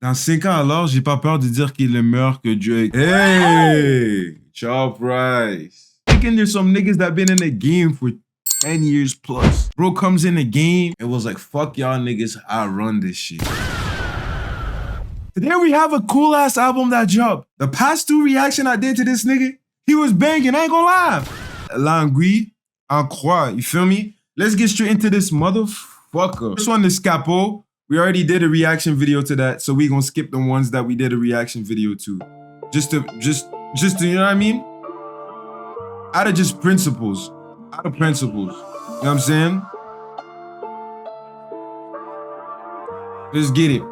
Dans 5 ans, alors, j'ai pas peur de dire qu'il est meilleur que Drake. Hey! Charles Price. Thinking there's some niggas that been in the game for 10 years plus. Bro comes in the game and was like, fuck y'all niggas, I run this shit. Today we have a cool ass album that dropped. The past 2 reaction I did to this nigga, he was banging, I ain't gonna lie. Languille, en croix, you feel me? Let's get straight into this motherfucker. This one is Capo. We already did a reaction video to that, so we gonna skip the ones that we did a reaction video to. Just to, you know what I mean? Out of just principles. Out of principles. You know what I'm saying? Let's get it.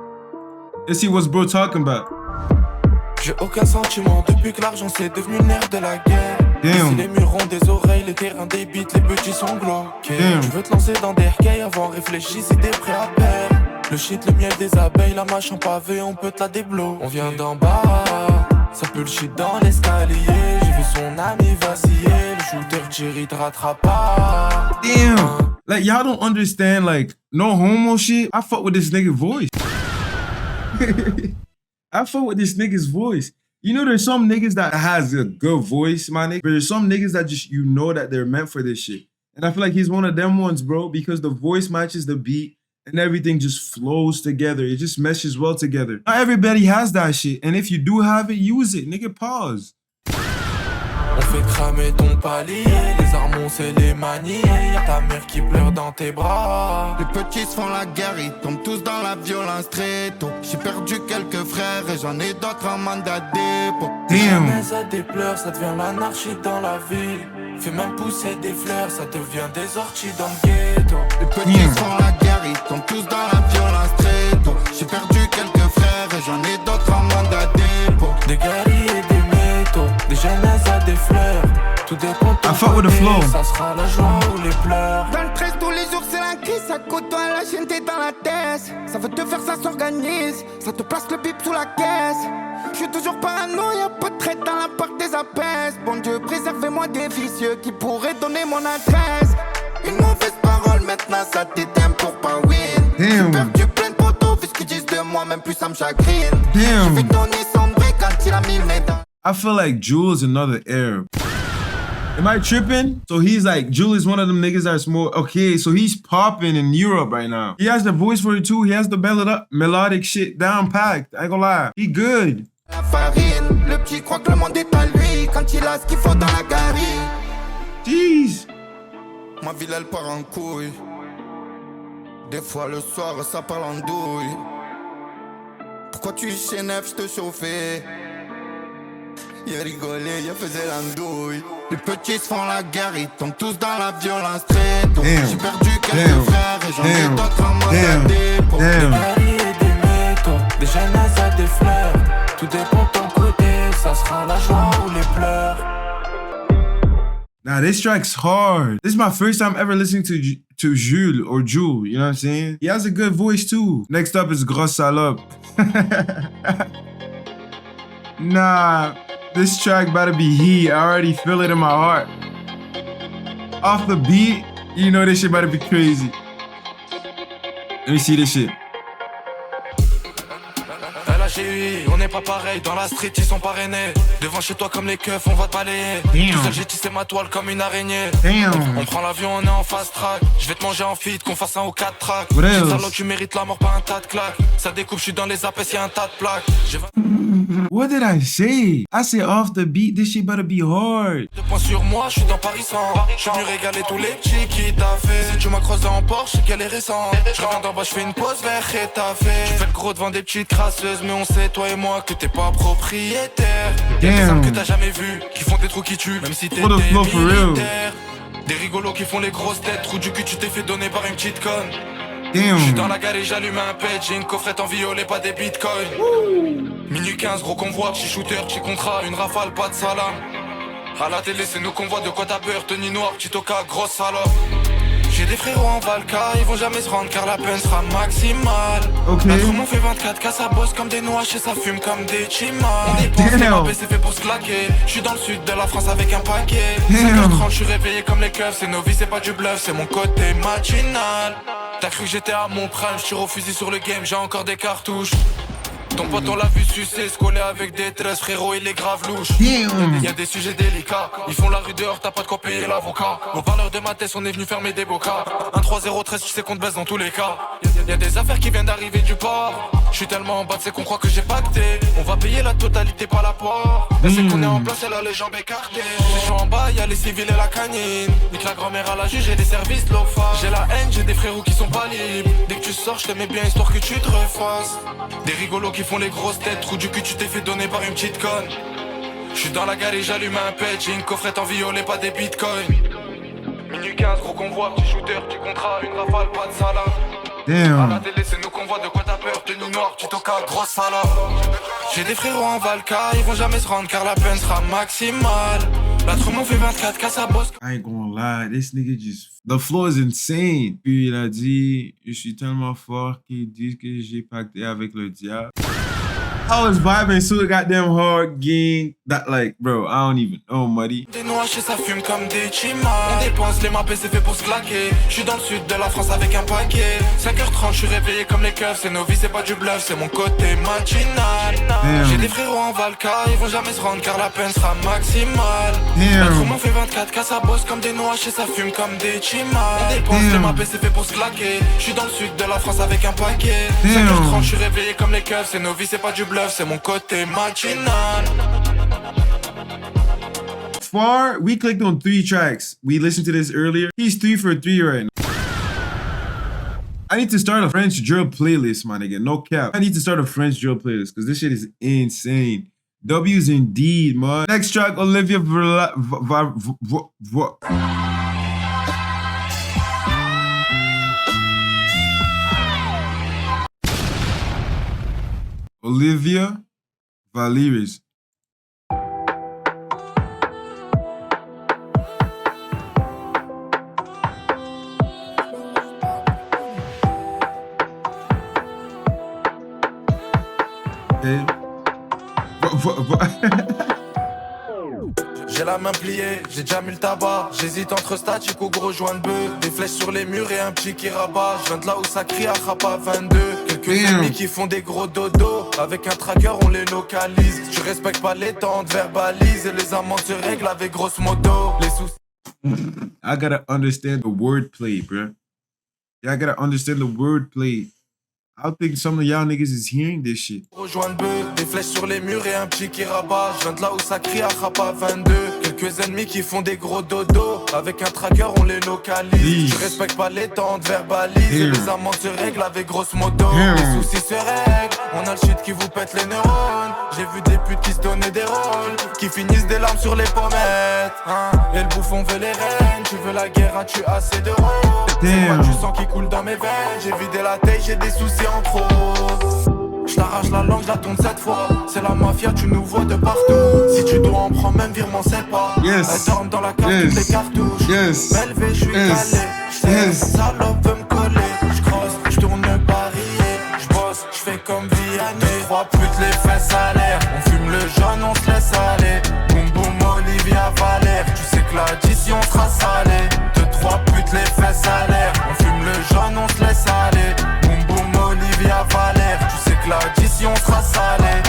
Let's see what's bro talking about. J'ai aucun sentiment depuis que l'argent c'est devenu le nerf de la guerre. Damn. Si les murs ont des oreilles, les terrains débitent, les petits sont glauques. Je veux te lancer dans des recueils avant réfléchis si t'es prêt à perdre. Le shit, le miel des abeilles, la mâche en pavé, on peut te la débloquer. On vient d'en bas, ça pue le shit dans l'escalier. J'ai vu son ami vaciller, le shooter Jerry te rattrape pas. Damn. Like, y'all don't understand, like, no homo shit. I fuck with this nigga voice. I fuck with this nigga's voice. You know, there's some niggas that has a good voice, my nigga. But there's some niggas that just, you know that they're meant for this shit. And I feel like he's one of them ones, bro, because the voice matches the beat and everything just flows together. It just meshes well together. Not everybody has that shit. And if you do have it, use it. Nigga, pause. On fait cramer ton palier, les armes on sait les manier. Y'a ta mère qui pleure dans tes bras. Les petits se font la guerre, ils tombent tous dans la violence très tôt. J'ai perdu quelques frères et j'en ai d'autres en mandat dépôt. Damn. Ça des pleurs, ça devient l'anarchie dans la ville. Fais même pousser des fleurs, ça devient des orties dans le ghetto. Les petits se font la guerre, ils tombent tous dans la violence très tôt. J'ai perdu quelques frères et j'en ai d'autres en mandat dépôt. Des guerriers et des métaux, des genèses à des fleurs. Tout dépend de ton côté, ça sera la joie ou les pleurs. Dans le 13 tous les jours c'est la crise, ça côtoie la chaîne t'es dans la tête. Ça veut te faire, ça s'organise, ça te place le bip sous la caisse. Je suis toujours parano, y'a pas de traite dans la porte des apaises. Bon Dieu, préservez-moi des vicieux qui pourraient donner mon adresse. Une mauvaise parole, maintenant ça t'éteint pour pas win. J'ai perdu plein de poteaux, vu ce qu'ils disent de moi, même plus ça me chagrine. J'ai vu Tony sombrer quand il a mis le nez dans... I feel like Jewel is another Arab. Am I tripping? So he's like, Jewel is one of them niggas that's more, okay, so he's popping in Europe right now. He has the voice for it too. He has the melodic shit down packed. I ain't gonna lie. He good. La farine, le petit croit que le monde est à lui quand il a ce qu'il faut dans la galerie. Jeez. Ma ville elle part en couille. Des fois le soir ça parle en douille. Pourquoi tu chez neuf, je te chauffais. Y'a rigolé, y'a faisait l'andouille. Les petits se font la guerre, ils tombent tous dans la violence très tôt. J'ai perdu quelques frères et j'en ai d'autres en mandat dépôt. Des guerriers et des métaux, des genèses à des fleurs. Tout dépend de ton côté, ça sera la joie ou les pleurs. Nah, this track's hard. This is my first time ever listening to Jules or Jewel, you know what I'm saying? He has a good voice too. Next up is Grosse Salope. Nah, this track better be heat. I already feel it in my heart. Off the beat, you know this shit better be crazy. Let me see this shit. On n'est pas pareil, dans la street ils sont parrainés. Devant chez toi comme les keufs, on va te balayer. Tout seul j'ai tissé ma toile comme une araignée. On prend l'avion, on est en fast track. Je vais te manger en feed, qu'on fasse un au 4 tracks. Salope, tu mérites la mort, pas un tas de claques. Ça découpe, je suis dans les apes, y'a un tas de plaques. What did I say? I said off the beat, this shit better be hard. 2 points sur moi, je suis dans Paris 100. Je suis venu régaler tous les petits qui t'a fait. Si tu m'as croisé en Porsche, c'est qu'elle est récente. Je reviens d'en bas, je fais une pause vers Rétafé. Tu fais le gros devant des petites crasseuses, mais on sait, toi et moi, que t'es pas propriétaire. Y'a des armes que t'as jamais vues, qui font des trous qui tuent, même si t'es militaire. Des rigolos qui font les grosses têtes, trou du cul, tu t'es fait donner par une petite conne. J'suis dans la gare et j'allume un pet, j'ai une coffrette en violet, pas des bitcoins. Minuit 15, gros convoi, petit shooter, petit contrat, une rafale, pas de salam. À la télé, c'est nous qu'on voit, de quoi t'as peur, tenue noire, petit toca, grosse salope. J'ai des frérots en Valka, ils vont jamais se rendre car la peine sera maximale. Notre monde fait 24K, ça bosse comme des noix et ça fume comme des chimas. On dépense, les mapes, c'est fait pour se claquer. J'suis dans le sud de la France avec un paquet. 5h30, j'suis réveillé comme les keufs, c'est nos vies, c'est pas du bluff, c'est mon côté matinal. T'as cru que j'étais à mon prime, j'tire au fusil sur le game, j'ai encore des cartouches. Ton pote on l'a vu sucer, se coller avec des tresses, frérot il est grave louche. Damn. Y'a des sujets délicats, ils font la rue dehors, t'as pas de quoi payer l'avocat. Au parleur de ma tête, on est venu fermer des bocas. 1-3-0-13, tu sais qu'on te baisse dans tous les cas. Y'a des affaires qui viennent d'arriver du port. J'suis tellement en bas, c'est qu'on croit que j'ai pacté. On va payer la totalité par la poire. Elle sait qu'on est en place, elle a les jambes écartées. Je suis en bas, y'a les civils et la canine. Nique la grand-mère à la juge et les services l'OFA. J'ai la haine, j'ai des frérots qui sont pas libres. Dès que tu sors, je te mets bien histoire que tu te refasses. Des rigolos qui font les grosses têtes, trou du cul, tu t'es fait donner par une petite conne. J'suis dans la gare et j'allume un pet, j'ai une coffrette en violet, pas des bitcoins. Minuit 15, gros convoi, petit shooter, petit contrat, une rafale, pas de salade. À la Damn. télé, c'est nous qu'on voit, de quoi t'as peur, tenue noire, petit toca, grosse salade. J'ai des frérots en Valka, ils vont jamais se rendre car la peine sera maximale. La Trumont fait 24 cas, ça bosse. I ain't gonna lie, this nigga just... The flow is insane. Puis il a dit, je suis tellement fort qu'ils disent que j'ai pacté avec le diable. I was vibing so goddamn hard, gang. That like, bro, I don't even know, muddy. Des noix chez ça fume comme des chimas. On dépense les maps et c'est fait pour se claquer. J'suis dans le sud de la France avec un paquet. 5h30, j'suis réveillé comme les keufs. C'est nos vies, c'est pas du bluff, c'est mon côté matinal. J'ai des frérots en Valka, ils vont jamais se rendre car la peine sera maximale. La Trumont fait 24 cas, ça bosse comme des noix chez ça fume comme des chimas. On dépense les maps et c'est fait pour se claquer. J'suis dans le sud de la France avec un paquet. 5h30, j'suis réveillé comme les keufs. C'est nos vies, c'est pas du bluff, c'est mon côté matinal. Far, we clicked on 3 tracks. We listened to this earlier. He's 3 for 3 right now. I need to start a French drill playlist, my nigga. No cap. I need to start a French drill playlist because this shit is insane. W's indeed, man. Next track, Olivia Olivia Valeris. J'ai la main pliée, j'ai déjà mis le tabac. J'hésite entre statique ou gros joint de bœuf. Des flèches sur les murs et un petit qui rabat. Je viens de là où ça crie à Rapa 22. Quelques ennemis qui font des gros dodos. Avec un tracker on les localise. Tu respectes pas les temps, te verbalise. Et les amendes se règlent avec grosse modo. Les soucis. I gotta understand the wordplay, bro. Yeah, I gotta understand the wordplay. I think some of y'all niggas is hearing this shit. Rejoint de bœuf, des flèches sur les murs et un petit qui rabat. Je viens de là où ça crie à Rapa 22. Quelques ennemis qui font des gros dodos. Avec un tracker on les localise. Tu respectes pas les temps, te verbalise. Et les amendes se règlent avec grosse modo. Les soucis se règlent, on a le shit qui vous pète les neurones. J'ai vu des putes qui se donnaient des rôles, qui finissent des larmes sur les pommettes, hein. Et le bouffon veut les rênes. Tu veux la guerre, as-tu assez de rôles? C'est moi du sang qui coule dans mes veines. J'ai vidé la tête, j'ai des soucis en trop. J't'arrache la langue, j'la tourne 7 fois. C'est la mafia, tu nous vois de partout. Si tu dois en prendre même virement, c'est pas. Yes. Elle dorme dans la carte, toutes les cartouches. Yes. Belvé, j'suis calé. Yes. Salope veut me coller. J'crosse, j'tourne parier. J'bosse, j'fais comme Vianney. 3 putes, les fesses à l'air. On fume le jaune, on se laisse aller. Boum boum, Olivia Valère. Tu sais que l'addition sera salée. 2-3 putes, les fesses à l'air. On fume le jaune, on se laisse aller. Boum boum, Olivia Valère. Tu sais que l'addition sera salée.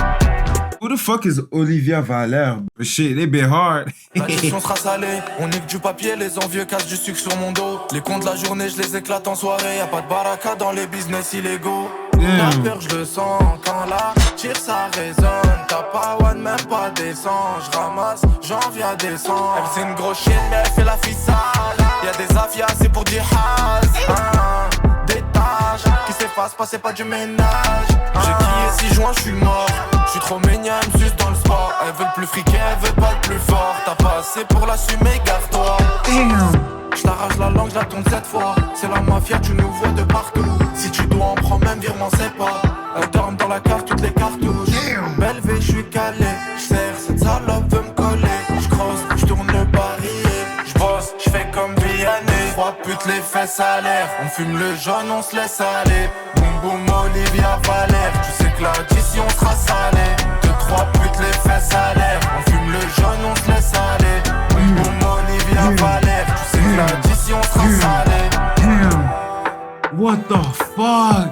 Who the fuck is Olivia Valère? Shit, they been hard. L'addition sera salée, on nique du papier, les envieux cassent du sucre sur mon dos. Les comptes de la journée, je les éclate en soirée. Y'a pas de baraka dans les business illégaux. La peur, je le sens, quand la tire ça résonne. T'as pas one, même pas descend. Je ramasse, j'en viens descendre. Elle c'est une grosse chienne, mais elle fait la ficelle. Y'a des afias, c'est pour dire has. Des tâches qui s'effacent, pas c'est pas du ménage. J'ai qui 6 juin, je suis mort. J'suis trop mignon, elle me suce dans le sport. Elle veut le plus friqué, elle veut pas le plus fort. T'as pas assez pour l'assumer, gaffe-toi. J't'arrache la langue, j'la tourne 7 fois. C'est la mafia, tu nous vois de partout. Si tu dois en prendre même virement, c'est pas. Elle dorme dans la carte, toutes les cartouches. Belvé, j'suis calé. J'serre, cette salope veut me coller. J'crosse, j'tourne le barillet. J'bosse, j'fais comme Vianney. 3 putes, les fesses à l'air. On fume le jaune, on se laisse aller. Boum boum, Olivia Valère. Tu sais que l'addition sera salée. 2-3 putes, les fesses à l'air. On fume le jaune, on se laisse aller. Boum boum, Olivia Valère. Tu sais que l'addition sera salée. Damn. What the fuck?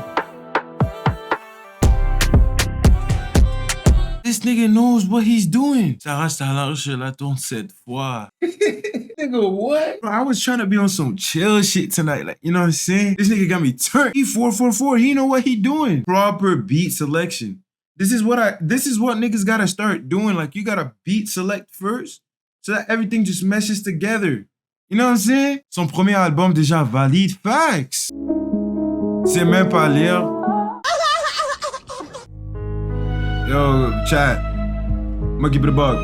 this nigga knows what he's doing. Ça reste à l'arche la ton cette fois. Nigga, what? Bro, I was trying to be on some chill shit tonight. Like, you know what I'm saying? This nigga got me turned. He 444. He know what he doing. Proper beat selection. This is what niggas gotta start doing. Like, you gotta beat select first so that everything just meshes together. You know what I'm saying? Son premier album déjà valide. Facts. C'est même pas lire. Yo, chat. I'ma keep it a bug.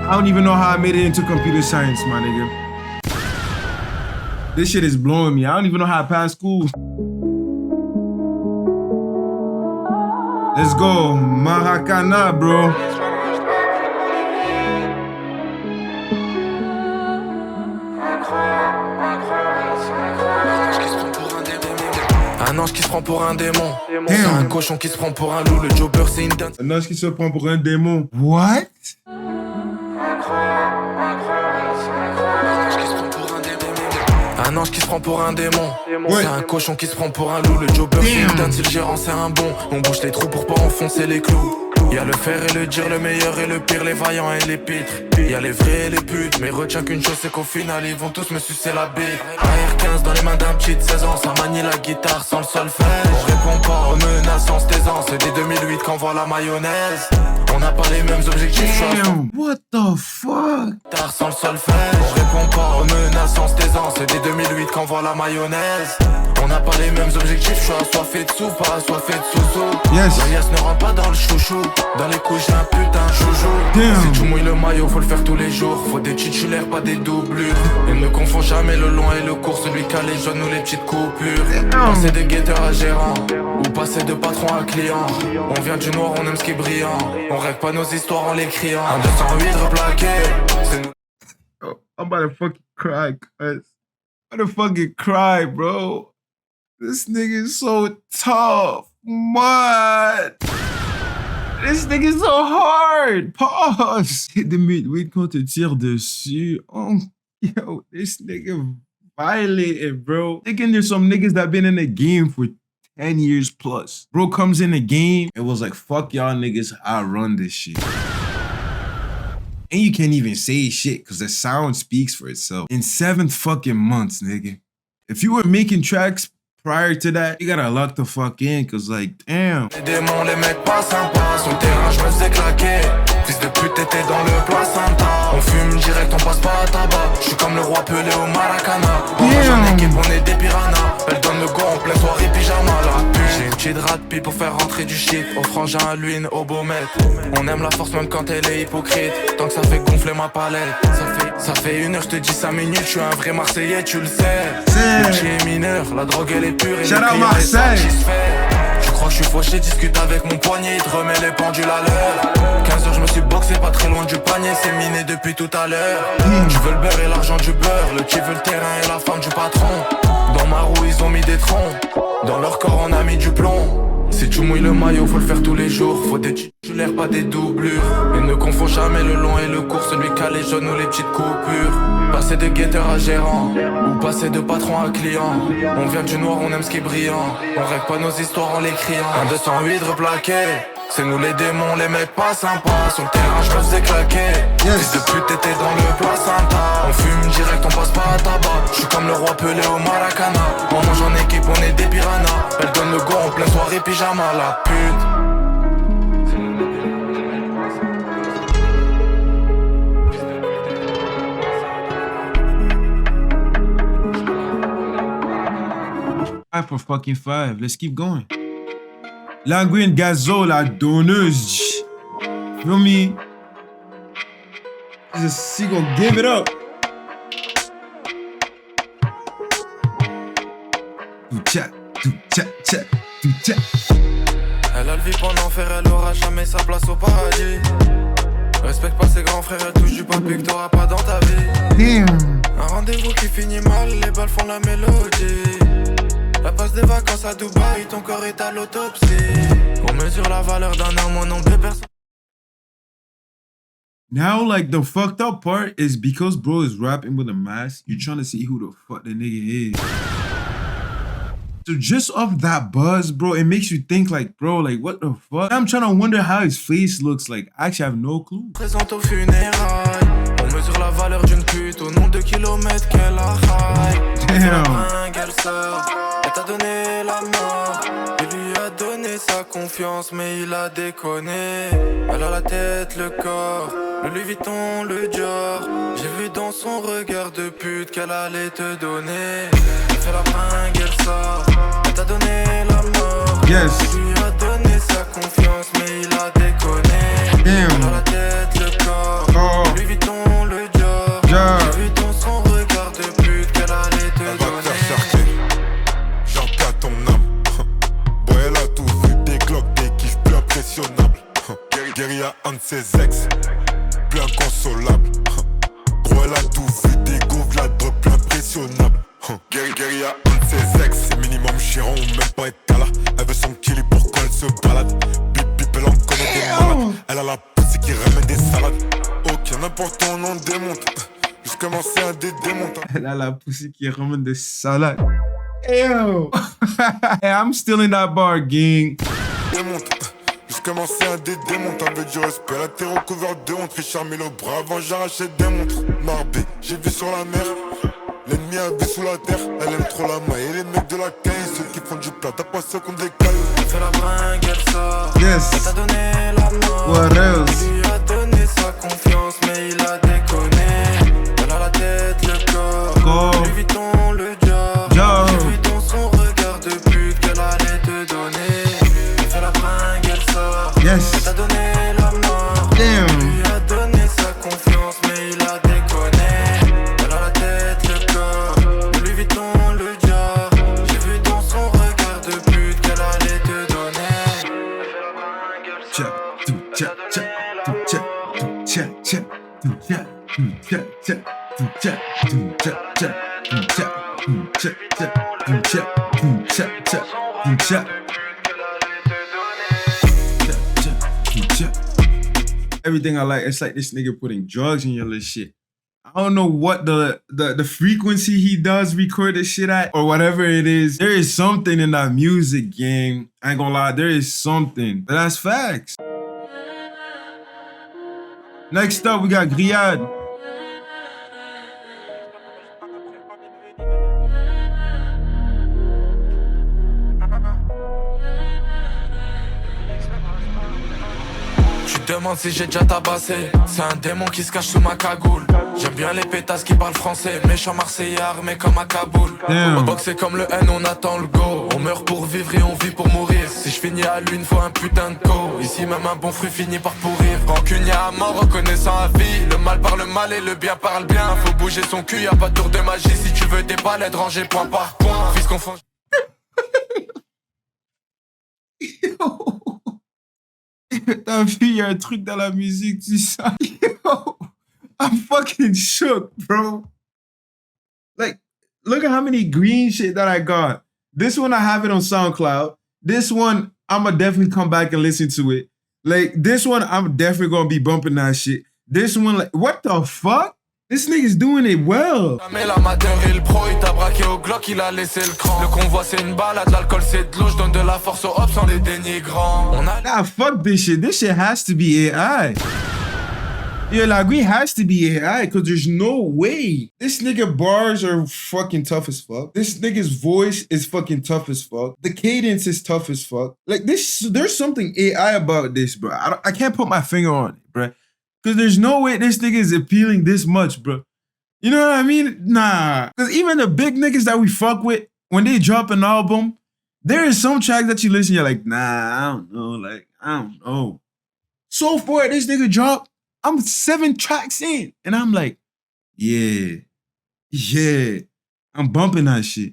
I don't even know how I made it into computer science, my nigga. This shit is blowing me. I don't even know how I passed school. Let's go. Maracana, bro. Un ange qui se prend pour un démon. C'est un cochon qui se prend pour un loup. Le Joker c'est une dinde. Un ange qui se prend pour un démon. What? Un ange qui se prend pour un démon. C'est un cochon qui se prend pour un loup. Le Joker c'est une dinde. Si le gérant c'est un bon, on bouge les trous pour pas enfoncer les clous. Y'a le faire et le dire, le meilleur et le pire, les vaillants et les pitres. Y'a les vrais et les putes, mais retiens qu'une chose c'est qu'au final ils vont tous me sucer la bite. AR15 dans les mains d'un petit de 16 ans, ça manie la guitare sans le solfège. On répond pas aux menaces en se taisant, c'est dès 2008 qu'on voit la mayonnaise. On n'a pas les mêmes objectifs, Damn, what the fuck? guitare sans le solfège. On répond pas aux menaces en se taisant, c'est dès 2008 qu'on voit la mayonnaise. On n'a pas les mêmes objectifs, je suis assoiffé de sous, pas assoiffé de sous-sous. Yes. L'alias ne rentre pas dans le chouchou. Dans les couches j'ai un putain de joujou. Damn. Si tu mouilles le maillot, faut le faire tous les jours. Faut des titulaires, pas des doublures. Et ne confond jamais le long et le court, celui qui a les jaunes ou les petites coupures. Passer de guetteur à gérant, ou passer de patron à client. On vient du noir, on aime ce qui est brillant. On rêve pas nos histoires en les criant. Un 208 replaqué, c'est nous. Oh, I'm about to fucking cry, cuz. I'm about to fucking cry, bro. This nigga is so tough. What? This nigga is so hard. Pause. Hit the mid qu'on te tire dessus. Oh, yo, this nigga violated, bro. Thinking there's some niggas that been in the game for 10 years plus. Bro comes in the game, it was like, fuck y'all niggas, I run this shit. And you can't even say shit because the sound speaks for itself. In 7 fucking months, nigga. If you were making tracks prior to that, you gotta lock the fuck in, cause like, damn. Les démons, les mecs pas sympas. Sur le terrain, je me faisais claquer. Fils de pute, t'étais dans le placenta. On fume direct, on passe pas à tabac. Je suis comme le roi Pelé au Maracana. On mange en équipe, on est des piranhas. Elle donne le go en pleine soirée pyjama la pute. J'ai une petite rate pour faire rentrer du shit. Au frangin à l'huile, au baumette. On aime la force même quand elle est hypocrite. Tant que ça fait gonfler ma palette. Ça fait 1 heure, je te dis 5 minutes. Je suis un vrai Marseillais, tu le sais. Le petit est mineur, la drogue elle est pure et le client est satisfait. Je crois que je suis fauché, discute avec mon poignet. Il te remet les pendules à l'heure. 15 heures, je me suis boxé pas très loin du panier. C'est miné depuis tout à l'heure. Tu veux le beurre et l'argent du beurre. Le petit veut le terrain et la femme du patron. Dans ma roue, ils ont mis des troncs. Dans leur corps, on a mis du plomb. Si tu mouilles le maillot, faut le faire tous les jours. Faut des titulaires, pas des doublures. Et ne confonds jamais le long et le court, celui qui a les jaunes ou les petites coupures. Passer de guetteur à gérant, ou passer de patron à client. On vient du noir, on aime ce qui est brillant. On rêve pas nos histoires en les criant. Un 208 replaqué, c'est nous les démons, les mecs pas sympas. Sur le terrain, je me faisais claquer. Fils de pute, t'étais dans le placenta. On fume direct, on passe pas à tabac. Je suis comme le roi Pelé au Maracana. On mange en équipe, on est des piranhas. Elle donne le go en pleine soirée pyjama, la pute. Five for fucking 5. Let's keep going. Languine Gazo, la donneuse. Feel me? She gonna give it up. Do chat, do chat, chat, do chat. Elle a le vip en enfer, elle aura jamais sa place au paradis. Respecte pas ses grands frères, elle touche du papier que t'auras pas dans ta vie. Damn. Un rendez-vous qui finit mal, les balles font la mélodie. La passe des vacances à Dubaï, ton corps est à l'autopsie. On mesure la valeur d'un homme au nombre de personnes. Now, like, the fucked up part is because bro is rapping with a mask, you're trying to see who the fuck the nigga is. So just off that buzz, bro, it makes you think like, bro, like what the fuck? I'm trying to wonder how his face looks like. I actually have no clue. Présente aux funérailles. On mesure la valeur d'une pute au nombre de kilomètres qu'elle a high. Damn. Elle sort, elle t'a donné la mort. Il lui a donné sa confiance, mais il a déconné. Elle a la tête, le corps, le Louis Vuitton, le Dior. J'ai vu dans son regard de pute qu'elle allait te donner. Elle fait la bringue, elle sort, elle t'a donné la mort. Yes. Il lui a donné sa confiance, mais il a déconné. Damn. Elle a la tête, le corps, Oh. le Louis Vuitton, le Dior. Yeah. J'ai vu dans son regard de pute qu'elle allait te donner. J'entends ton âme. Boy, elle a tout vu, des glocks, des kiffs plus impressionnables. Guérilla, un de ses ex, plus inconsolable. Gros, elle a tout vu, des gaufres, la drogue plus impressionnable. Guérilla, un de ses ex, c'est minimum chiron ou même pas être là. Elle veut son killy, pourquoi elle se balade? Bip bip, elle en connaît des malades. Elle a la poussée qui ramène des salades. Ok, n'importe où on démonte. Juste commencer à démonter. Elle a la pussy qui ramène des salades. Ew. Hey, I'm still in that bar, gang. Démonte. Juste commencer à démonter avec du respect. La terre recouverte de honte. Richard Mille au bras avant j'arrachais des montres. Marbé, j'ai vu sur la mer. L'ennemi a vu sous la terre. Elle aime trop la maille. Et les mecs de la caille, ceux qui font du plat. T'as pas ça comme des cailloux. Elle fait la bringue, elle sort. Yes. Elle t'a donné la mort. What else? Il lui a donné sa confiance, mais il a déconné. Elle a la tête, le corps. Corps. Le Louis Vuitton, le Dior. Dior. J'ai vu dans son regard de pute qu'elle allait te donner. Elle fait la bringue, elle sort. Yes. Elle t'a donné la mort. Damn. Il lui a donné sa confiance, mais il a déconné. Elle a la tête, le corps. Le Louis Vuitton, le Dior. J'ai vu dans son regard de pute qu'elle allait te donner. Check, do check, check, do check, do check, check, do check, do check, check, do check, do check, check, do check, do check, check, do check, do check, check, do check. Everything I like, it's like this nigga putting drugs in your little shit. I don't know what the frequency he does record this shit at or whatever it is. There is something in that music game. I ain't gonna lie, there is something. But that's facts. Next up, we got Grillade. Tu demandes si j'ai déjà tabassé. C'est un démon qui se cache sous ma cagoule. J'aime bien les pétasses qui parlent français. Méchant marseillais armé comme à Kaboul. Damn. Au box c'est comme le N, on attend le go. On meurt pour vivre et on vit pour mourir. Si je finis à l'une, faut un putain de co. Ici même un bon fruit finit par pourrir. Rancunier à mort, reconnaissant à vie. Le mal parle mal et le bien parle bien. Faut bouger son cul, y'a pas de tour de magie. Si tu veux des palettes rangées point par point. Fils confond. T'as vu, il y a un truc dans la musique, tu sais. Yo, I'm fucking shook, bro. Like, look at how many green shit that I got. This one, I have it on SoundCloud. This one, I'ma definitely come back and listen to it. Like, this one, I'm definitely gonna be bumping that shit. This one, like, what the fuck? This nigga's doing it well. Mais l'amateur et le pro, il t'a braqué au Glock, il a laissé le cran. Le convoi c'est une balade, l'alcool c'est de l'eau, je donne de la force aux hops sans les dénigrants. On a Nah, fuck this shit. This shit has to be AI. Yeah, Lagui has to be AI because there's no way. This nigga bars are fucking tough as fuck. This nigga's voice is fucking tough as fuck. The cadence is tough as fuck. Like this, there's something AI about this, bro. I can't put my finger on it, bro. Because there's no way this nigga is appealing this much, bro. You know what I mean? Nah. Because even the big niggas that we fuck with, when they drop an album, there is some tracks that you listen, you're like, nah, I don't know. Like, I don't know. So far, this nigga dropped, I'm 7 tracks in. And I'm like, yeah. I'm bumping that shit.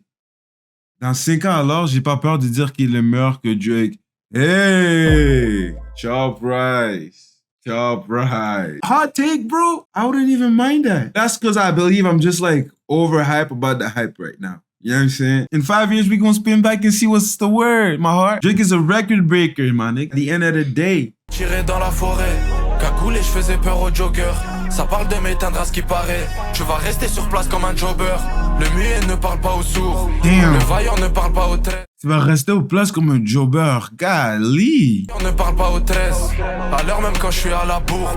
Dans 5 ans, alors, j'ai pas peur de dire qu'il est meilleur que Drake. Hey! Chop Rice. Top right. Hot take, bro. I wouldn't even mind that. That's because I believe I'm just like overhyped about the hype right now. You know what I'm saying? In 5 years, we gonna spin back and see what's the word, my heart. Drake is a record breaker, man. At the end of the day. tiré dans la forêt, cagoule et je faisais peur aux joggers. Ça parle de m'éteindre à ce qui paraît. Tu vas rester sur place comme un jobber. Le muet ne parle pas aux sourds. Damn. Le vaillant ne parle pas aux têtes. Tu vas rester au place comme un jobber. Golly. On ne parle pas au 13, à l'heure même quand je suis à la bourre.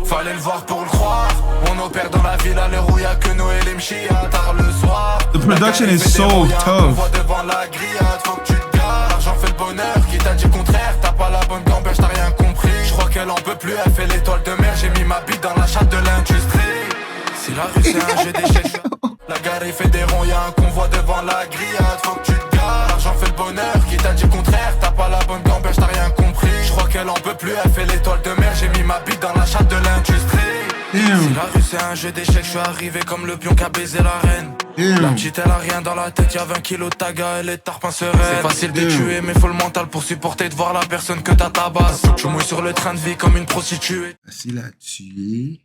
Fallait le voir pour le croire. On opère dans la ville à l'heure où y'a que Noël et Mchia. Tard le soir. The production is so On voit tough. devant la grillade, faut que tu te gares. L'argent fait le bonheur, qui t'a dit le contraire. T'as pas la bonne gamberge, t'as rien compris. Je crois qu'elle en peut plus, elle fait l'étoile de mer. J'ai mis ma bite dans la chatte de l'industrie. Si la rue c'est un jeu d'échecs, la gare fait des ronds, y'a un convoi devant la grillade. Faut que tu te gares, l'argent fait le bonheur. Qui t'a dit le contraire, t'as pas la bonne gamberge, t'as rien compris. Je crois qu'elle en peut plus, elle fait l'étoile de mer. J'ai mis ma bite dans la chatte de l'industrie. Si la rue c'est un jeu d'échecs, je suis arrivé comme le pion qui a baisé la reine. La petite elle a rien dans la tête, y'a 20 kilos de taga, elle est tarpin sereine. C'est facile de tuer mais faut le mental pour supporter de voir la personne que t'as tabasse. Je mouille sur le train de vie comme une prostituée. Facile à tuer.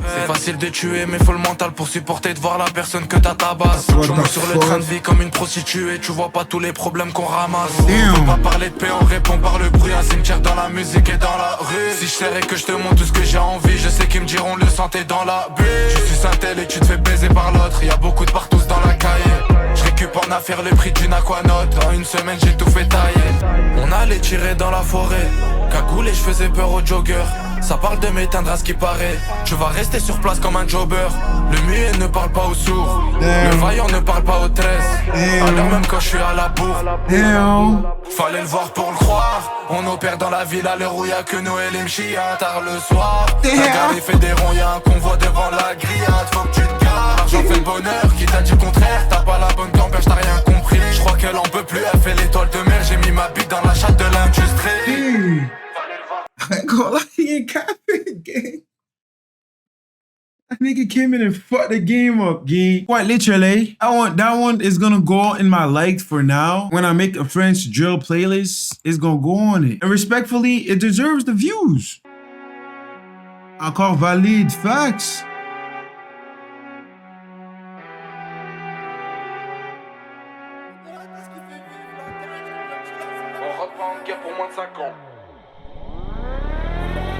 C'est facile de tuer mais faut le mental pour supporter de voir la personne que t'as tabasse. What Je the mouille sur le fuck? train de vie comme une prostituée, tu vois pas tous les problèmes qu'on ramasse. Damn. Faut pas parler de paix, on répond par le bruit. Un cimetière dans la musique et dans la rue. Si je serais que je te montre tout ce que j'ai envie, je sais qu'ils me diront le santé dans la bulle. Tu suis un tel et tu te fais baiser par l'autre, y'a beaucoup de partous dans la cahier. Je récup en affaire le prix d'une aquanote. En une semaine j'ai tout fait tailler. On allait tirer dans la forêt, cagoule et je faisais peur aux joggers. Ça parle de m'éteindre à ce qui paraît. Tu vas rester sur place comme un jobber. Le muet ne parle pas aux sourds. Le vaillant ne parle pas aux 13. À l'heure même quand je suis à la bourre. Damn. Fallait le voir pour le croire. On opère dans la ville à l'heure où y'a que Noël et Mchia. Tard le soir, la gare fait des ronds, y'a un convoi devant la grillade. Faut que tu te gares, l'argent fait le bonheur. Qui t'a dit le contraire, t'as pas la bonne gamberge, t'as rien compris. Je crois qu'elle en peut plus, elle fait l'étoile de mer. J'ai mis ma bite dans la chatte de l'industrie. I ain't gonna lie, he ain't capping, gang. That nigga came in and fucked the game up, gang. Quite literally, that one is gonna go in my liked for now. When I make a French drill playlist, it's gonna go on it. And respectfully, it deserves the views. Encore valide, facts. On rentre pas en guerre pour moins de 5 ans.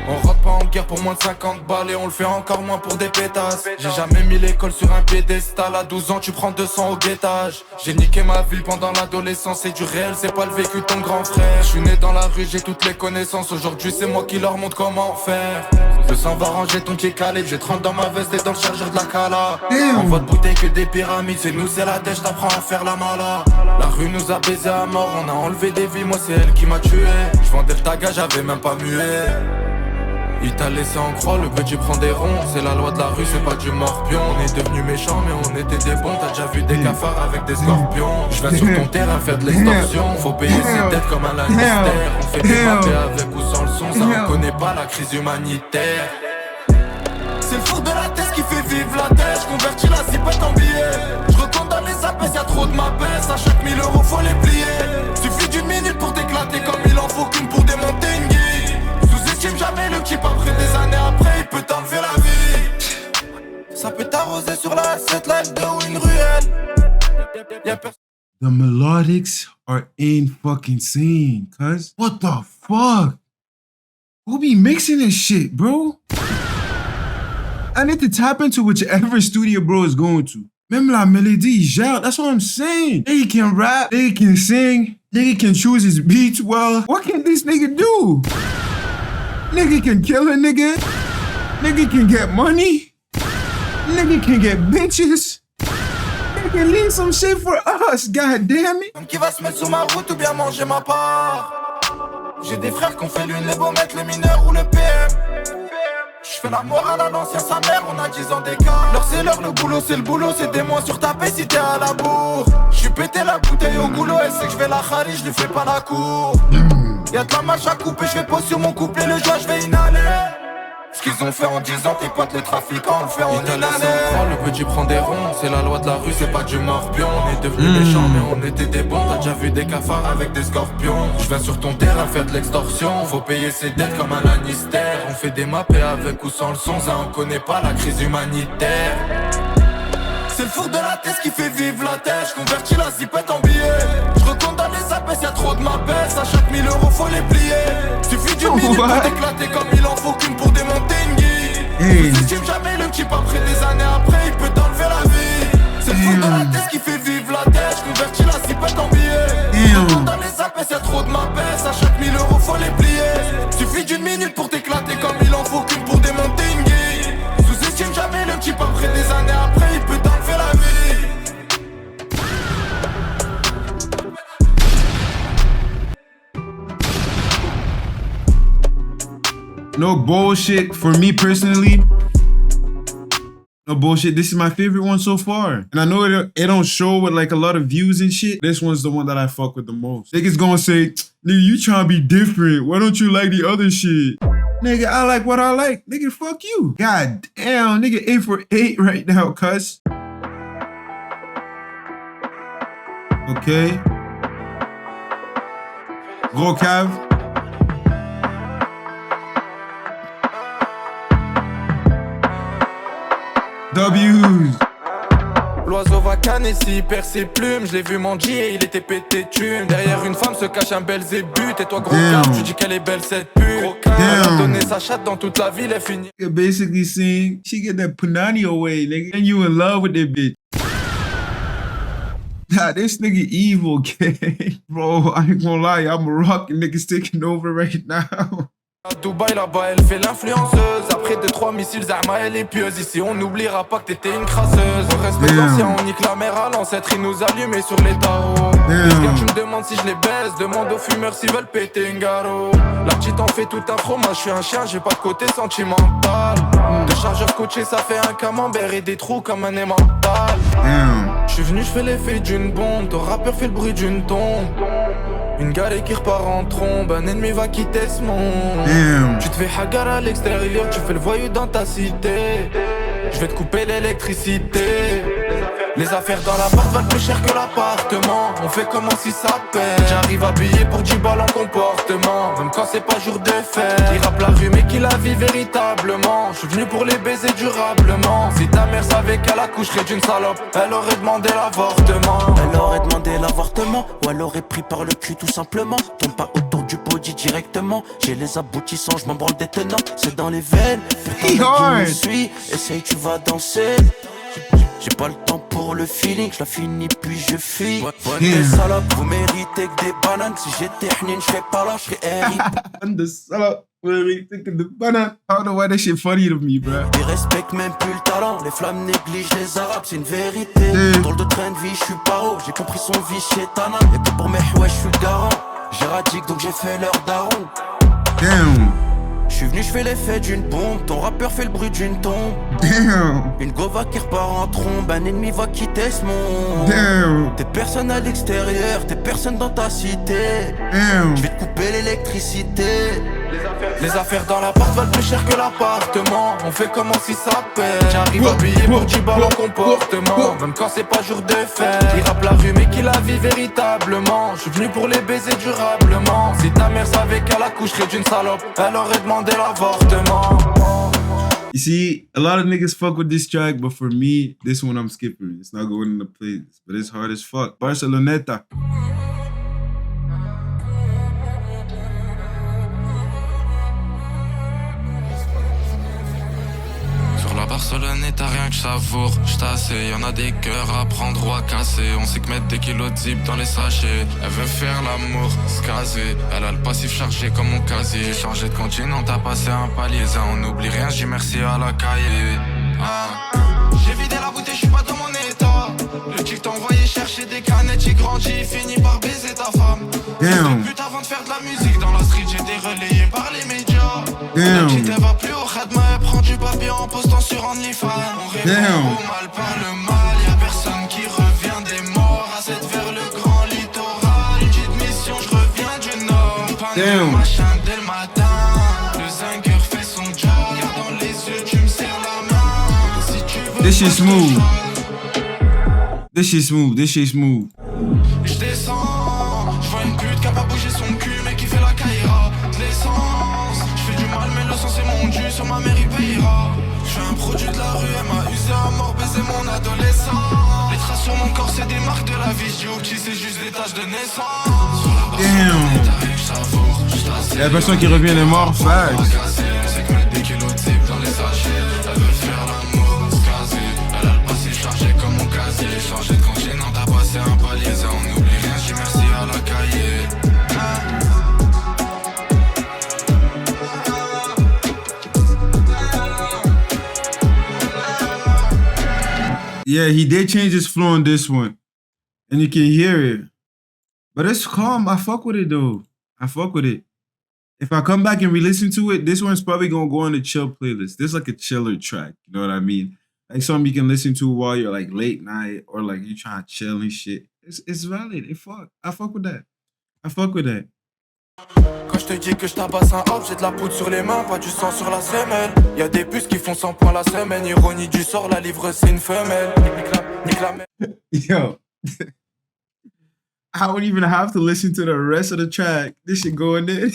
On rentre pas en guerre pour moins de 50 balles et on le fait encore moins pour des pétasses. J'ai jamais mis l'école sur un piédestal. À 12 ans tu prends 200 au guettage. J'ai niqué ma ville pendant l'adolescence. C'est du réel, c'est pas le vécu de ton grand frère. Je suis né dans la rue, j'ai toutes les connaissances. Aujourd'hui c'est moi qui leur montre comment faire. Le sang va ranger ton pied calé. J'ai 30 dans ma veste et dans le chargeur de la cala. On voit de bouteilles que des pyramides. C'est nous c'est la dèche, t'apprends à faire la mala. La rue nous a baisé à mort. On a enlevé des vies, moi c'est elle qui m'a tué. Je vendais le taga, j'avais même pas mué. Il t'a laissé en croix, le petit prend des ronds. C'est la loi de la rue, c'est pas du morpion. On est devenus méchants mais on était des bons. T'as déjà vu des cafards avec des scorpions. Je viens sur ton terrain faire de l'extorsion. Faut payer ses dettes comme un Lannister. On fait des mappés avec ou sans le son. Ça on connaît pas la crise humanitaire. C'est le four de la tête qui fait vivre la tête. J'convertis la zipette en billets. J'retourne dans les apaises, y'a trop de ma baisse. À chaque 1000 euros faut les plier. Suffit d'une minute pour t'éclater comme il en faut qu'une pour démonter une guille. Sous-estime jamais le type après des années après il peut t'enlever la vie. Ça peut t'arroser sur la 7, la L2 ou une ruelle. Y'a personne. The melodics are in fucking insane, cuz. What the fuck? Who be mixing this shit, bro? I need to tap into whichever studio bro is going to. Même la mélodie, gel, that's what I'm saying. Nigga can rap, nigga can sing, nigga can choose his beats well. What can this nigga do? Nigga can kill a nigga. Nigga can get money. Nigga can get bitches. Nigga can leave some shit for us, god damn it. Qui va se mettre sur ma route ou bien manger ma part. J'ai des frères qu'on fait l'une, les beaux mettre le mineur ou le PM. J'fais la morale à l'ancien sa mère, on a 10 ans d'écart. L'heure c'est l'heure, le boulot c'est le boulot. C'est des mois sur ta paix si t'es à la bourre. J'suis pété la bouteille au goulot. Elle sait que j'vais la khali, j'lui fais pas la cour. Y'a de la marche à couper, j'fais pause sur mon couplet. Le joie j'vais inhaler. Ce qu'ils ont fait en 10 ans, tes potes les trafiquants, on le fait en une année. Le petit prend des ronds, c'est la loi de la rue, c'est pas du morpion. On est devenus méchants mais on était des bons. T'as déjà vu des cafards avec des scorpions. Je viens sur ton terrain faire de l'extorsion. Faut payer ses dettes comme un Lannister. On fait des mappés avec ou sans le son, ça on connaît pas la crise humanitaire. C'est le four de la tête qui fait vivre la tête. J'convertis la zipette en billets. J'recompte dans les appels, y'a trop de ma baisse. À chaque 1000 euros faut les plier. Suffit d'une minute pour t'éclater comme il en faut qu'une pour démonter une guille. Sous-estime jamais le type après des années après il peut t'enlever la vie. C'est le four de la tête qui fait vivre la tête. J'convertis la zipette en billets. J'recompte dans les appels, y'a trop de ma baisse. À chaque 1000 euros faut les plier. Suffit d'une minute pour t'éclater comme il en faut qu'une pour démonter une guille. Sous-estime jamais le type après des années après il peut t'enlever la vie. No bullshit for me personally. No bullshit. This is my favorite one so far. And I know it don't show with like a lot of views and shit. This one's the one that I fuck with the most. Niggas gonna say, nigga, you trying to be different. Why don't you like the other shit? Nigga, I like what I like. Nigga, fuck you. God damn, nigga 8 for 8 right now, cuz. Okay. Go Cav. W's. L'oiseau va canner s'il perd ses plumes. Je l'ai vu manger et il était pété de thunes. Derrière une femme se cache un Belzébuth. Et toi gros calme, tu dis qu'elle est belle cette pute. Elle a donné sa chatte dans toute la ville, elle finit. You're basically saying she get that punani away, nigga. And you in love with that bitch. Nah, this nigga evil, gang. Bro, I ain't gonna lie, I'm a rock and niggas taking over right now. À Dubaï là-bas elle fait l'influenceuse. Après 2-3 missiles Zahma elle est pieuse. Ici on n'oubliera pas que t'étais une crasseuse. On respecte l'ancien, on nique la mère à l'ancêtre. Il nous allumait sur les tarots. Quand tu me demandes si je les baisse, demande aux fumeurs s'ils veulent péter une garo. La petite en fait tout un fromage. Je suis un chien, j'ai pas de côté sentimental. De chargeur coaché ça fait un camembert et des trous comme un emmental. Je suis venu, je fais l'effet d'une bombe. Ton rappeur fait le bruit d'une tombe. Une galère qui repart en trombe, un ennemi va quitter ce monde. Tu te fais hagar à l'extérieur, tu fais le voyou dans ta cité. Je vais te couper l'électricité. Les affaires dans l'appart valent plus cher que l'appartement. On fait comment si ça pète. J'arrive habillé pour 10 balles en comportement. Même quand c'est pas jour de fête. Il rappe la rue mais qui la vit véritablement. Je suis venu pour les baiser durablement. Si ta mère savait qu'elle accoucherait d'une salope, elle aurait demandé l'avortement. Elle aurait demandé l'avortement. Ou elle aurait pris par le cul tout simplement. Tombe pas autour du body directement. J'ai les aboutissants, je m'en branle des tenants. C'est dans les veines. Putain, qui me suit, essaye tu vas danser. J'ai pas le temps pour le feeling, je la finis puis je fuis. Des salopes, vous méritez que des bananes. Si j'étais hnine, j'serais pas là, j'serais Harry. And the salop, really thinking the banana. I don't know why that shit funny to me, bro. Ils respectent même plus le talent. Les flammes négligent les arabes, c'est une vérité. Drôle de train de vie, j'suis paro. J'ai compris son vie chez Tana. Y'a que pour mes ouais, j'suis le garant. J'éradique donc j'ai fait leur daron. Damn. J'suis venu, j'fais l'effet d'une bombe. Ton rappeur fait le bruit d'une tombe. Damn. Une gova qui repart en trombe. Un ennemi va quitter ce monde. Damn. T'es personne à l'extérieur, t'es personne dans ta cité. Damn. J'vais te couper l'électricité. Les affaires dans l'appart valent plus cher que l'appartement. On fait comment si ça pète. J'arrive habillé pour 10 balles en comportement. Même quand c'est pas jour de fête. Il rappe la rue mais qui la vit véritablement. Je suis venu pour les baiser durablement. Si ta mère savait qu'elle accoucherait d'une salope, elle aurait demandé l'avortement. You see, a lot of niggas fuck with this track, but for me, this one I'm skipping. It's not going in the playlist, but it's hard as fuck. Barceloneta. La Barcelone est à rien que je savoure. J'tassais, y'en a des cœurs à prendre ou à casser. On sait que mettre des kilos de zip dans les sachets. Elle veut faire l'amour, se caser. Elle a le passif chargé comme mon casier. J'ai changé de continent, t'as passé un palier. Ça, on n'oublie rien, j'dis merci à la cahier. J'ai vidé la bouteille, j'suis pas dans mon état. Le type t'a envoyé chercher des canettes. J'ai grandi, fini par baiser ta femme. Damn. But avant de faire de la musique dans la street, j'étais relayé par les médias. Damn. La petite elle va plus au khadma, elle prend du papier en postant sur OnlyFans. On répond au mal par le mal, y'a personne qui revient des morts. À 7 vers le grand littoral, une petite mission, je reviens du nord. Panne de machin dès le matin, le zingueur fait son job. Regarde dans les yeux, tu me serres la main. Si tu veux This shit smooth. This shit smooth. This shit smooth. J'descends, j'vois une pute qui a pas bougé son cul mais qui fait la caïra. De l'essence, j'fais du mal mais le sang c'est mon dû. Sur ma mère il payera. J'suis un produit de la rue, elle m'a usé à mort, baisé mon adolescent. Les traces sur mon corps, c'est des marques de la vie. Je dis c'est juste des taches de naissance. Damn. Il y a la personne qui revient des morts, facts. C'est que des kilos de zip dans les sachets. Elle veut faire l'amour, se caser. Elle a le passé chargé comme mon casier. Changé de continent, t'as passé un palier. Ça on n'oublie rien, j'dis merci à la cahier. Yeah, he did change his flow on this one. And you can hear it. But it's calm. I fuck with it though. I fuck with it. If I come back and re-listen to it, this one's probably gonna go on the chill playlist. This is like a chiller track. You know what I mean? Like something you can listen to while you're like late night or like you're trying to chill and shit. It's valid. I fuck with that. I fuck with that. Quand je te dis que je tabasse un hop, j'ai de la poudre sur les mains, pas du sang sur la semelle. Y'a des puces qui font 100 points la semaine. Ironie du sort, la livre c'est une femelle. Nique la Yo. I don't even have to listen to the rest of the track. This shit going in.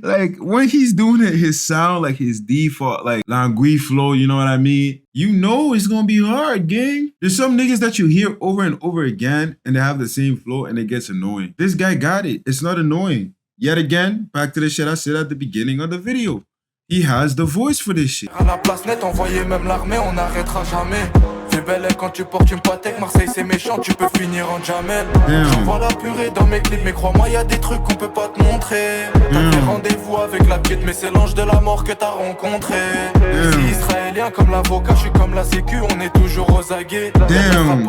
Like when he's doing it, his sound, like his default, like Langui flow, you know what I mean? You know it's gonna be hard, gang. There's some niggas that you hear over and over again and they have the same flow and it gets annoying. This guy got it. It's not annoying. Yet again, back to the shit I said at the beginning of the video. He has the voice for this shit. À la place nette, envoyer même l'armée, on n'arrêtera jamais. Fais belle quand tu portes une patek, Marseille c'est méchant, tu peux finir en jamel. J'envoie la purée dans mes clips, mais crois-moi y'a des trucs qu'on peut pas te montrer. T'as fait rendez-vous avec la petite, mais c'est l'ange de la mort que t'as rencontré. Si israélien comme l'avocat, je suis comme la sécu, on est toujours aux aguets.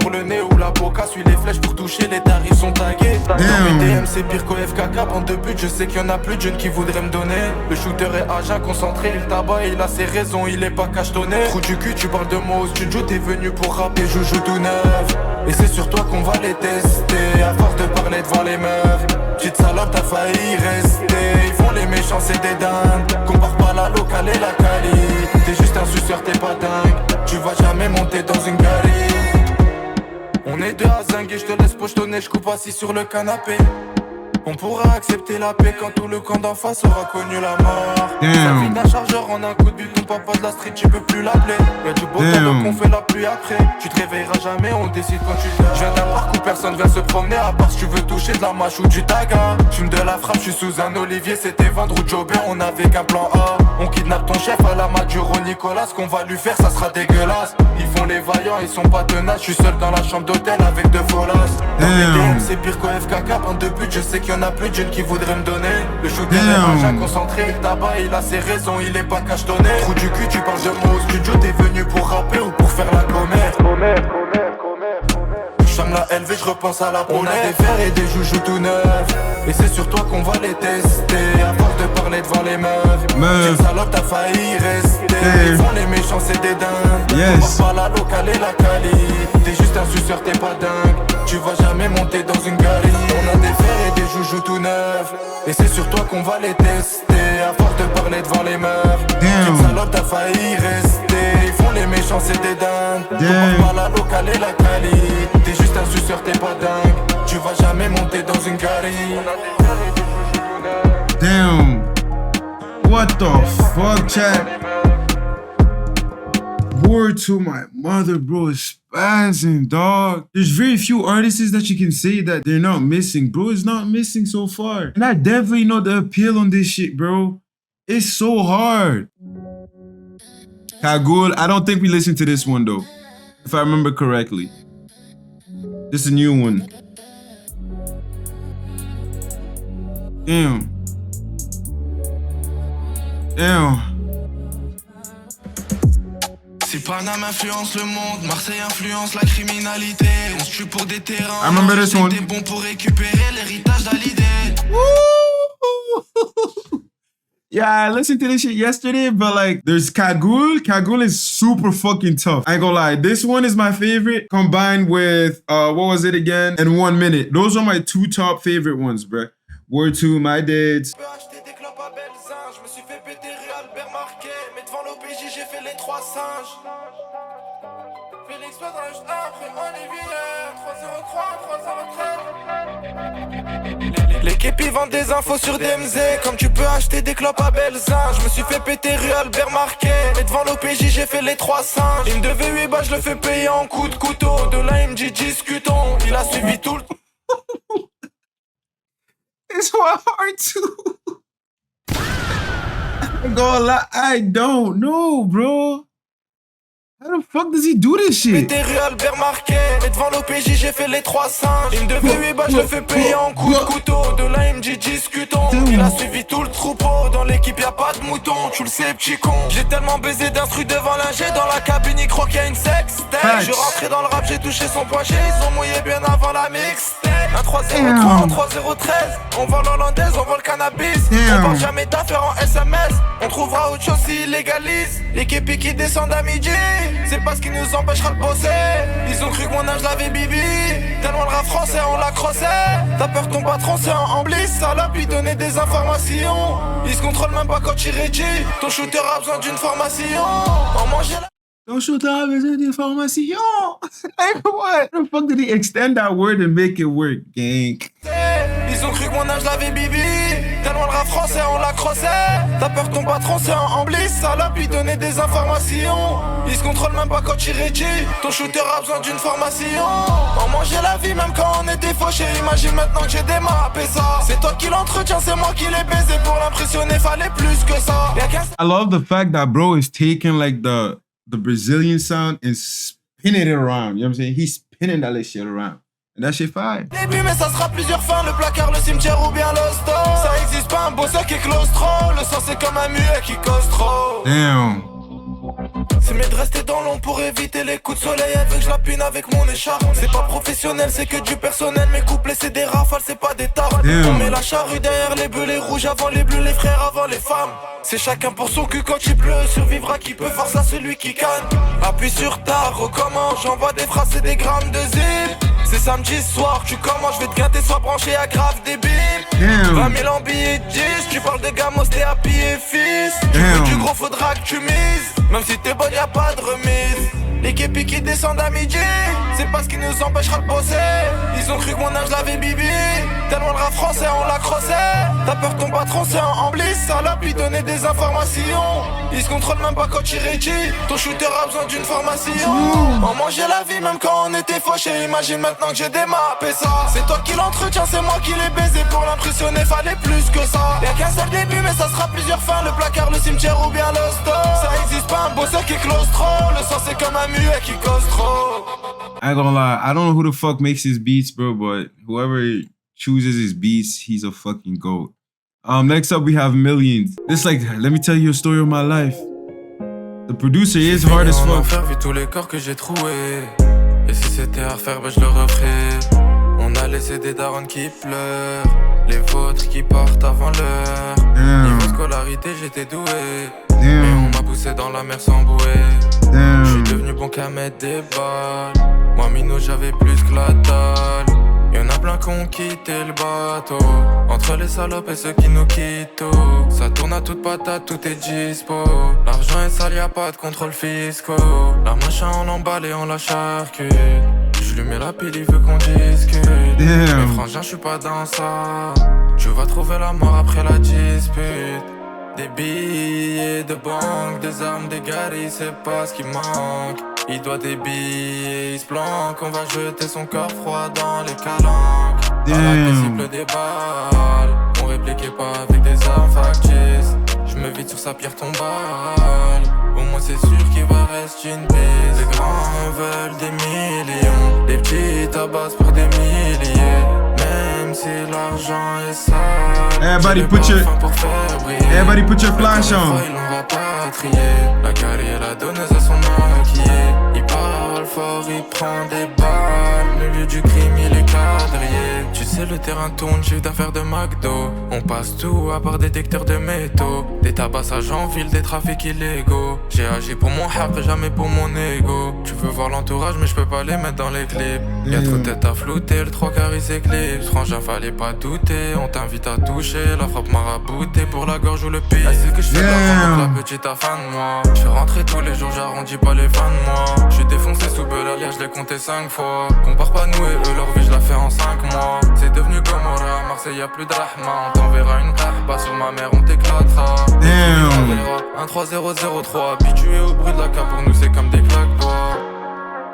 Pour le nez ou la boca, suis les flèches pour toucher, les tarifs sont tagués. Dans mes DM c'est pire qu'au FKK, bande de but, je sais qu'il y en a plus de jeunes qui voudraient me donner. Le shooter est agent, concentré, il tabac, il a ses raisons, il est pas cachetonné. Trou du cul, tu parles de moi au studio, t'es venu pour rapper, joujou tout neuf. Et c'est sur toi qu'on va les tester, à force de parler devant les meufs. Petite salope, t'as failli rester. Ils font les méchants, c'est des dingues. Compare pas la locale et la quali. T'es juste un suceur, t'es pas dingue. Tu vas jamais monter dans une galerie. On est deux à zinguer, je te laisse pochetonner, je coupe assis sur le canapé. On pourra accepter la paix quand tout le camp d'en face aura connu la mort. Ça vide un chargeur en un coup de but, ton papa de la street, tu peux plus l'appeler. Y'a du beau temps donc on fait la pluie après. Tu te réveilleras jamais, on décide quand tu dors. Je viens d'un parc où personne vient se promener, à part si tu veux toucher de la mâche ou du taga. Fume de la frappe, je suis sous un olivier, c'était vendre ou jobber, on avait qu'un plan A. On kidnappe ton chef à la Maduro Nicolas, ce qu'on va lui faire ça sera dégueulasse. Ils font les vaillants, ils sont pas tenaces, je suis seul dans la chambre d'hôtel avec deux folasses. Dans les DM c'est pire qu'au FKK, bande de but, je sais qu'il y en a plus de jeunes qui voudraient me donner. Le shooter est un concentré, le tabac il a ses raisons, il est pas cachetonné. Trou du cul, tu parles de moi au studio, t'es venu pour rapper ou pour faire la commère. J'aime la LV, je repense à la promesse. On a des verres et des joujoux tout neufs. Et c'est sur toi qu'on va les tester. À force de parler devant les meufs. Petite salope, t'as failli rester. Ils font les méchants, c'est des dingues. On va pas la locale et la quali. T'es juste un suceur, t'es pas dingue. Tu vas jamais monter dans une galerie. On a des verres et des joujoux tout neufs. Et c'est sur toi qu'on va les tester. À force de parler devant les meufs. Petite salope, t'as failli rester. Ils font les méchants, c'est des dingues. On va pas la locale et la quali. T'es juste un suceur, t'es pas dingue. Tu vas jamais monter dans une galerie. Damn. What the fuck, chat? Word to my mother, bro. It's spazzing, dog. There's very few artists that you can say that they're not missing, bro. It's not missing so far. And I definitely know the appeal on this shit, bro. It's so hard. Kagul, I don't think we listened to this one, though. If I remember correctly. This is a new one. Damn. Si Paname influence le monde, Marseille influence la criminalité. On se tue pour des terrains. I remember this one. T'es bon pour récupérer l'héritage d'Hallyday. Yeah, I listened to this shit yesterday, but like, there's Kagul. Kagul is super fucking tough. I ain't gonna lie. This one is my favorite, combined with, what was it again? And 1 Minute. Those are my two top favorite ones, bruh. Word to my dads. Je me suis fait péter rue Albert Marquet. Mais devant l'OPJ, j'ai fait les 3 singes. Fais les L'équipe ils vendent des infos sur DMZ. Comme tu peux acheter des clopes à Belzin. Je me suis fait péter rue Albert Marquet. Et devant l'OPJ j'ai fait les 3 singes. Il me devait 8 balles, je le fais payer en coups de couteau. De là il me dit discutons. Il a suivi tout le It's hard too. I'm gonna lie, I don't know, bro. How the fuck does he do this shit? Pété rue Albert Marquet. Et devant l'OPJ j'ai fait les 3 singes. Il me devait 8 balles, je le fais payer en coups de couteau. De là il me dit discutons. Il a suivi tout le troupeau. Dans l'équipe y'a pas de mouton, tu le sais petit con. J'ai tellement baisé d'instru devant l'ingé. Dans la cabine il croit qu'il y a une sextape. Je rentrais dans le rap, j'ai touché son poignet. Ils ont mouillé bien avant la mixtape. Un 303, un 3013. On vend l'hollandaise, on vend le cannabis. On vend jamais d'affaires en SMS. On trouvera autre chose s'ils légalisent. L'équipe qui descend à midi. C'est pas ce qui nous empêchera de bosser. Ils ont cru que mon âge l'avait bibi. Tellement le rap français on l'a crossé. T'as peur que ton patron c'est un bliss. Salope il donnait des informations. Il se contrôle même pas quand il rédit. Ton shooter a besoin d'une formation. En manger la... Don't shoot the besoin d'information. Like what? How the fuck did he extend that word and make it work, gang? Ils ont cru que mon âge l'avait bibi. Tellement le rap français on l'a crossé. T'as peur que ton patron c'est un bliss. Salope il donnait des informations. Il se contrôle même pas quand il rédit. Ton shooter a besoin d'une formation. On mangeait la vie même quand on était fauché. Imagine maintenant que j'ai démappé ça. C'est toi qui l'entretiens, c'est moi qui l'ai baisé. Pour l'impressionner fallait plus que ça. I love the fact that bro is taking like the Brazilian sound and spinning it around. You know what I'm saying? He's spinning that shit around. And that shit fire. Début mais ça sera plusieurs fins. Le placard, le cimetière ou bien l'hosto. Ça existe pas un bosseur qui est claustro. Le sang c'est comme un muet qui cause trop. Damn. C'est mieux de rester dans l'ombre pour éviter les coups de soleil. Elle veut que je la pine avec mon écharpe. C'est pas professionnel, c'est que du personnel. Mes couplets c'est des rafales, c'est pas des tares. On met la charrue derrière les bœufs, les rouges avant les bleus, les frères avant les femmes. C'est chacun pour son cul quand il pleut. Survivra qui peut, force à celui qui canne. Appuie sur ta recommence, j'envoie des phrases et des grammes de zip. C'est samedi soir, tu commences, je vais te gâter, sois branché à grave débile. 20 000 en billets de 10, tu parles de gamos, t'es à pied fils. Tu veux du gros, faudra que tu mises. Même si t'es bonne, y'a pas de remise. L'équipe qui descend à midi, c'est pas ce qui nous empêchera de bosser. Ils ont cru que mon âge l'avait bibi. Tellement le rap français on l'a crossé. T'as peur que ton patron c'est un bliss. Salope il donnait des informations. Il se contrôle même pas quand il rédit. Ton shooter a besoin d'une formation. On mangeait la vie même quand on était fauché. Imagine maintenant que j'ai démappé ça. C'est toi qui l'entretiens, c'est moi qui l'ai baisé. Pour l'impressionner fallait plus que ça. Y'a qu'un seul début mais ça sera plusieurs fins. Le placard, le cimetière ou bien l'hosto. Ça existe pas un bosseur qui est claustro. Le sang c'est comme un muet qui cause trop. I ain't gonna lie, I don't know who the fuck makes his beats, bro, but whoever chooses his beats, he's a fucking goat. Next up we have Millions. This like, let me tell you a story of my life. The producer is hard as fuck. J'ai vu tous les corps que j'ai troués. Et si c'était à refaire, ben je le referais. On a laissé des darons qui pleurent. Les vôtres qui partent avant l'heure. Niveau scolarité, j'étais doué. Mais on m'a poussé dans la mer sans bouée. J'suis devenu bon qu'à mettre des balles. Moi Mino j'avais plus que la dalle. Y'en a plein qui ont quitté le bateau. Entre les salopes et ceux qui nous quittent. Ça tourne à toute patate, tout est dispo. L'argent est sale, y'a pas de contrôle fiscaux. La machin on l'emballe et on la charcute. Je lui mets la pile, il veut qu'on discute. Mais frangin, j'suis pas dans ça. Tu vas trouver la mort après la dispute. Des billets de banque, des armes, des garis, c'est pas ce qui manque. Il doit des billets, il se planque. On va jeter son corps froid dans les calanques. À la paisible des balles. On répliquait pas avec des armes factices. J'me vide sur sa pierre tombale. Au moins c'est sûr qu'il va rester une piste. Les grands veulent des millions. Les petits tabassent pour des milliers. Même si l'argent est sale. Everybody put your flash on. Ils l'ont rapatrié. La carrière la donneuse à son maquillé. Il parle fort, il prend des balles. Le lieu du crime, il est quadrillé. Tu sais, le terrain tourne, chiffre d'affaires de McDo. On passe tout à part détecteurs de métaux. Des tabassages en ville, des trafics illégaux. J'ai agi pour mon haq, jamais pour mon ego. Tu veux voir l'entourage, mais je peux pas les mettre dans les clips. Y'a trop de tête à flouter, le 3 quarts il s'éclipse. Frangin, fallait pas douter, on t'invite à toucher. La frappe m'a rabouté pour la gorge ou le pied. Elle sait que je fais de l'argent, donc la petite a faim de moi. Je fais rentrer tous les jours, j'arrondis pas les fins de moi. Je suis défoncé foncé sous Belalia, je l'ai compté 5 fois. Compare pas nous et eux, leur vie je la fais en 5 mois. C'est devenu Gomorrah, à Marseille y'a plus de rahma. On t'enverra une pas sur ma mère, on t'éclatera. Damn. 1-3-0-0-3, habitué au bruit de la cape, pour nous c'est comme des claques-doigts.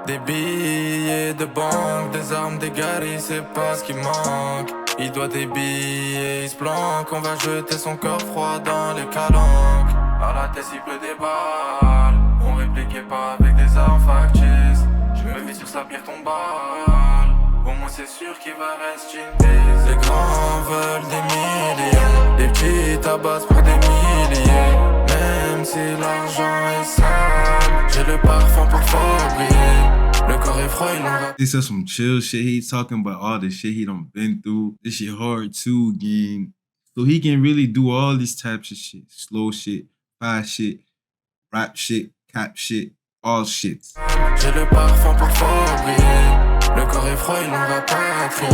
Des billets de banque, des armes, des garis, c'est pas ce qui manque. Il doit des billets, il se planque. On va jeter son corps froid dans les calanques. À la tête il pleut des balles. On répliquait pas avec des armes factices. Je me mets sur sa pierre tombale. Au moins c'est sûr qu'il va rester une bise. Les grands veulent des millions, les petits tabassent pour des milliers. Même si l'argent est sale, j'ai le parfum pour faire briller. Le corps est froid, il en va. This is some chill shit. He's talking about all the shit he done been through. This shit hard too, gang. So he can really do all these types of shit. Slow shit, fast shit, rap shit, cap shit, all shit. J'ai le parfum pour faire briller. Le corps est froid, il en va pas crier.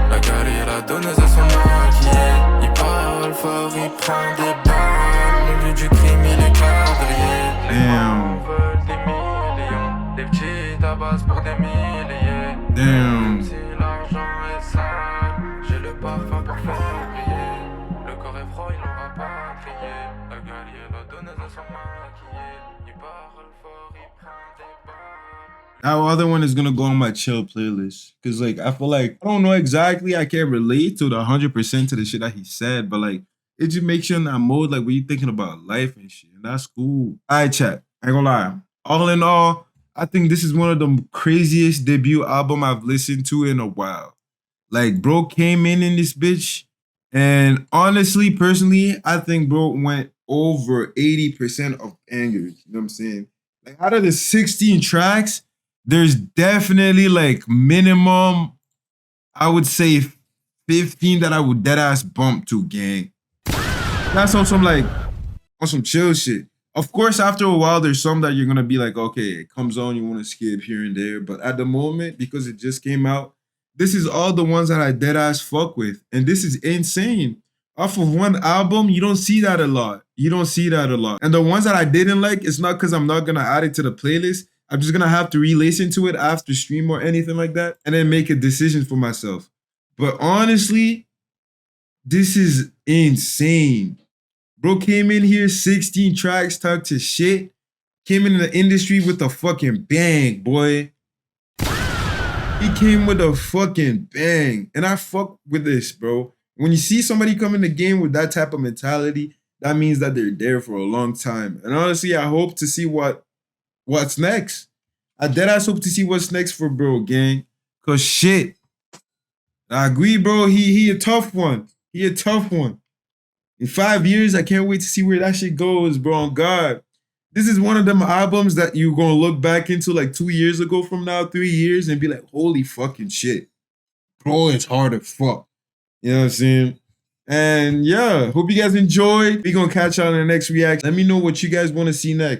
La galerie et la donneuse à son maquillée. Il parle fort, il prend des balles. Le lieu du crime, il est quadrillé. Damn. Des millions, des petits tabacs pour des milliers. Damn. Si l'argent est sale, j'ai le parfum pour faire briller. Le corps est froid, il en va pas crier. La galerie et la donneuse à son maquillée. Il parle fort, il prend des balles. That other one is gonna go on my chill playlist. Cause like I feel like I don't know exactly, I can't relate to the 100% to the shit that he said, but like it just makes you in that mode like when you thinking about life and shit. And that's cool. Alright, chat. I ain't gonna lie. All in all, I think this is one of the craziest debut album I've listened to in a while. Like bro came in this bitch, and honestly, personally, I think bro went over 80% of bangers. You know what I'm saying? Like out of the 16 tracks, there's definitely like minimum, I would say 15 that I would deadass bump to, gang. That's on some like, on some chill shit. Of course, after a while, there's some that you're gonna be like, okay, it comes on, you wanna skip here and there. But at the moment, because it just came out, this is all the ones that I deadass fuck with. And this is insane. Off of one album, you don't see that a lot. You don't see that a lot. And the ones that I didn't like, it's not because I'm not gonna add it to the playlist. I'm just gonna have to re-listen to it after stream or anything like that, and then make a decision for myself. But honestly, this is insane. Bro came in here, 16 tracks, talked to shit. Came in the industry with a fucking bang, boy. He came with a fucking bang. And I fuck with this, bro. When you see somebody come in the game with that type of mentality, that means that they're there for a long time. And honestly, I hope to see what's next. I deadass hope to see what's next for bro, gang. Cause shit. I agree, bro. He a tough one. He a tough one. In 5 years, I can't wait to see where that shit goes, bro. On God. This is one of them albums that you're gonna look back into like 2 years ago from now, 3 years, and be like, holy fucking shit. Bro, it's hard as fuck. You know what I'm saying? And yeah, hope you guys enjoyed. We gonna catch y'all in the next reaction. Let me know what you guys want to see next.